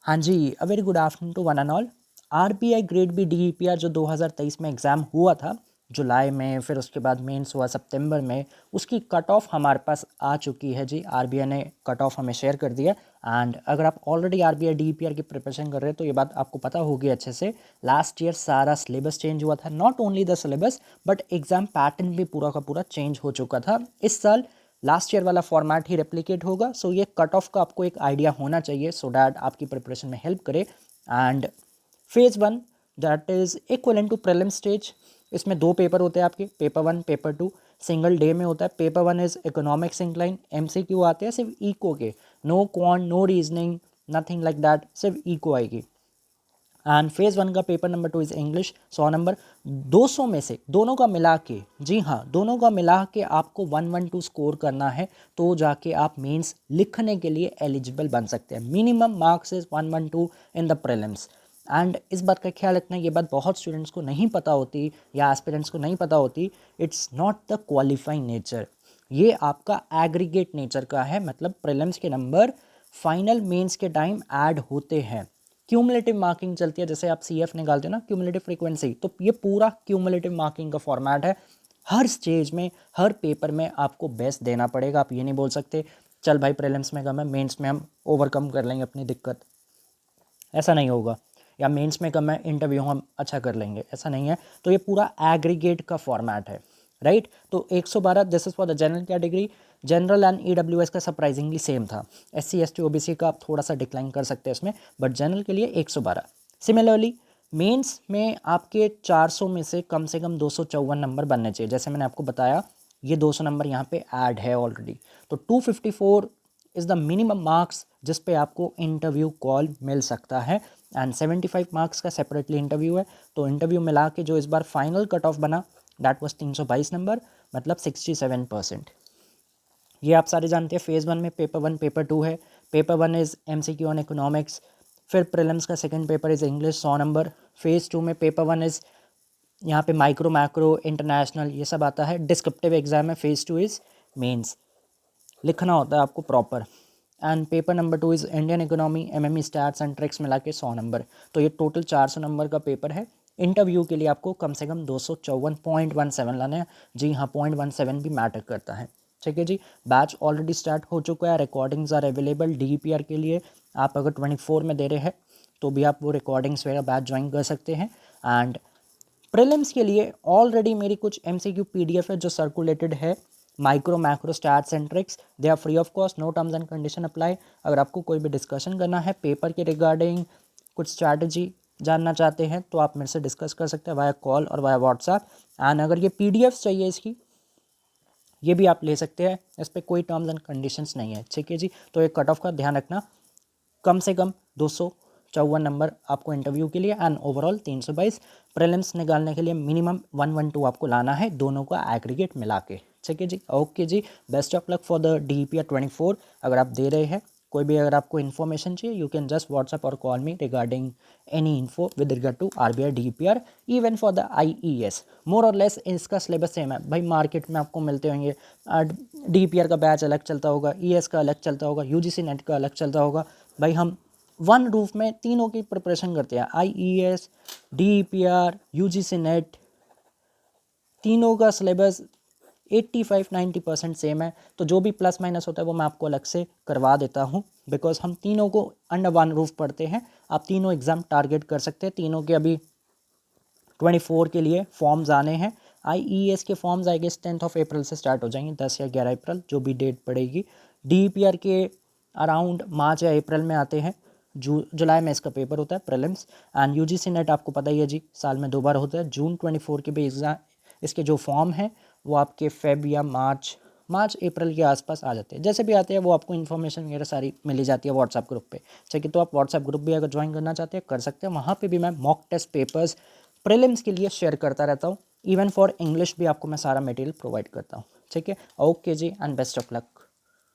हाँ जी, a very good afternoon to one and all. RBI grade B DEPR जो 2023 में एग्ज़ाम हुआ था जुलाई में, फिर उसके बाद मेंस हुआ सितंबर में, उसकी कट ऑफ हमारे पास आ चुकी है जी। आरबीआई ने कट ऑफ हमें शेयर कर दिया। एंड अगर आप ऑलरेडी आरबीआई डीईपीआर की प्रिपरेशन कर रहे हैं तो ये बात आपको पता होगी अच्छे से। लास्ट ईयर सारा सिलेबस चेंज हुआ था, not only the syllabus but exam pattern भी पूरा का पूरा चेंज हो चुका था। इस साल लास्ट ईयर वाला फॉर्मेट ही रेप्लिकेट होगा। सो ये कट ऑफ का आपको एक आइडिया होना चाहिए सो डैट आपकी प्रिपरेशन में हेल्प करे। And phase one that is equivalent to prelim stage. इसमें दो पेपर होते हैं आपके, paper one paper two single day में होता है। Paper one is economics incline, MCQ आते हैं सिर्फ इको के, no quant no reasoning nothing like that, सिर्फ इको आएगी। एंड फेज़ वन का paper number two is English 100 number. 200 में से दोनों का मिला के, जी हाँ, दोनों का मिला के आपको 112 स्कोर करना है तो जाके आप मेंस लिखने के लिए एलिजिबल बन सकते हैं। Minimum marks is 112 in the prelims. And इस बात का ख्याल रखना, ये बात बहुत स्टूडेंट्स को नहीं पता होती या एस्पिरेंट्स को नहीं पता होती। It's not the qualifying nature, ये आपका एग्रीगेट नेचर का है। मतलब प्रीलिम्स के नंबर फाइनल मेंस के टाइम ऐड होते हैं। क्यूमुलेटिव मार्किंग चलती है, जैसे आप सीएफ निकालते हो ना, क्यूमुलेटिव फ्रीक्वेंसी, तो ये पूरा क्यूमुलेटिव मार्किंग का फॉर्मेट है। हर स्टेज में हर पेपर में आपको बेस्ट देना पड़ेगा। आप ये नहीं बोल सकते चल भाई प्रीलिम्स में कम है, मेंस में हम ओवरकम कर लेंगे अपनी दिक्कत, ऐसा नहीं होगा। या मेंस में कम है, इंटरव्यू हम अच्छा कर लेंगे, ऐसा नहीं है। तो ये पूरा एग्रीगेट का फॉर्मेट है, राइट। तो 112 this is for the general category. General and EWS का सरप्राइजिंगली सेम था। एससी एसटी ओबीसी का आप थोड़ा सा डिक्लाइन कर सकते हैं इसमें, बट जनरल के लिए 112। सिमिलरली मेंस में आपके 400 में से कम 254 नंबर बनने चाहिए। जैसे मैंने आपको बताया, ये 200 नंबर यहाँ पे ऐड है ऑलरेडी। तो 254 इज़ द मिनिमम मार्क्स जिस पे आपको इंटरव्यू कॉल मिल सकता है। एंड 75 मार्क्स का सेपरेटली इंटरव्यू है। तो इंटरव्यू मिला के जो इस बार फाइनल कट ऑफ बना दैट वाज 322 नंबर, मतलब 67%। ये आप सारे जानते हैं। फेज़ वन में पेपर वन पेपर टू है। Paper one is MCQ on economics, फिर प्रीलिम्स का second paper is English 100 number. Phase two में पेपर वन इज़ यहाँ पे माइक्रो मैक्रो इंटरनेशनल ये सब आता है। डिस्क्रिप्टिव एग्जाम है। फेज़ टू इज़ मेंस, लिखना होता है आपको proper. And paper number two is Indian economy MME stats and tricks मिला के 100 नंबर। तो ये टोटल 400 नंबर का पेपर है। इंटरव्यू के लिए आपको कम से कम 254.17 लाने हैं। जी हाँ, 0.17 भी मैटर करता है। ठीक है जी। बैच ऑलरेडी स्टार्ट हो चुका है, रिकॉर्डिंग्स आर अवेलेबल डीईपीआर के लिए। आप अगर 24 में दे रहे हैं तो भी आप वो रिकॉर्डिंग्स वगैरह बैच ज्वाइन कर सकते हैं। एंड प्रीलिम्स के लिए ऑलरेडी मेरी कुछ एमसीक्यू पीडीएफ है जो सर्कुलेटेड है। Micro macro stats and tricks, they are free of cost, no terms and condition apply. अगर आपको कोई भी डिस्कशन करना है पेपर के रिगार्डिंग, कुछ स्ट्रैटेजी जानना चाहते हैं तो आप मेरे से डिस्कस कर सकते हैं वाया कॉल और वाया व्हाट्सएप। एंड अगर ये पीडीएफ चाहिए इसकी, ये भी आप ले सकते हैं। इस पर कोई टर्म्स एंड कंडीशंस नहीं है। ठीक है जी। तो एक कट ऑफ का ध्यान रखना, कम से कम 254 नंबर आपको इंटरव्यू के लिए एंड ओवरऑल 322। प्रीलिम्स निकालने के लिए मिनिमम 112 आपको लाना है, दोनों का एग्रीगेट मिला के। ठीक है जी। ओके जी, best of luck for the DEPR 24। अगर आप दे रहे हैं, कोई भी अगर आपको इन्फॉर्मेशन चाहिए, you can just WhatsApp or call me regarding any info with regard to RBI DEPR, even for the IES. More or less इसका सिलेबस सेम है भाई। मार्केट में आपको मिलते होंगे, डीईपीआर का बैच अलग चलता होगा, ईएस का अलग चलता होगा, यूजीसी नेट का अलग चलता होगा। भाई हम वन रूफ में तीनों की प्रिपरेशन करते हैं, आईईएस, डीईपीआर, यूजीसी नेट, तीनों का सिलेबस 85-90% सेम है। तो जो भी प्लस माइनस होता है वो मैं आपको अलग से करवा देता हूँ, बिकॉज हम तीनों को अंडर वन रूफ पढ़ते हैं। आप तीनों एग्ज़ाम टारगेट कर सकते हैं। तीनों के अभी 24 के लिए फॉर्म्स आने हैं। आईईएस के फॉर्म्स आएंगे 10 अप्रैल से स्टार्ट हो जाएंगे, 10 या 11 अप्रैल जो भी डेट पड़ेगी। डीईपीआर के अराउंड मार्च या अप्रैल में आते हैं। जुलाई में इसका पेपर होता है प्रीलिम्स। एंड यूजीसी नेट आपको पता ही है जी, साल में 2 बार होता है। जून 24 के भी एग्ज़ाम, इसके जो फॉर्म हैं वो आपके फेब या मार्च अप्रैल के आसपास आ जाते हैं। जैसे भी आते हैं वो आपको इन्फॉर्मेशन वगैरह सारी मिली जाती है व्हाट्सएप ग्रुप पे। ठीक है, तो आप व्हाट्सएप ग्रुप भी अगर ज्वाइन करना चाहते हैं कर सकते हैं। वहाँ पे भी मैं मॉक टेस्ट पेपर्स प्रीलिम्स के लिए शेयर करता रहता हूँ। इवन फॉर इंग्लिश भी आपको मैं सारा मटेरियल प्रोवाइड करता हूँ। ठीक है, ओके जी, एंड बेस्ट ऑफ लक।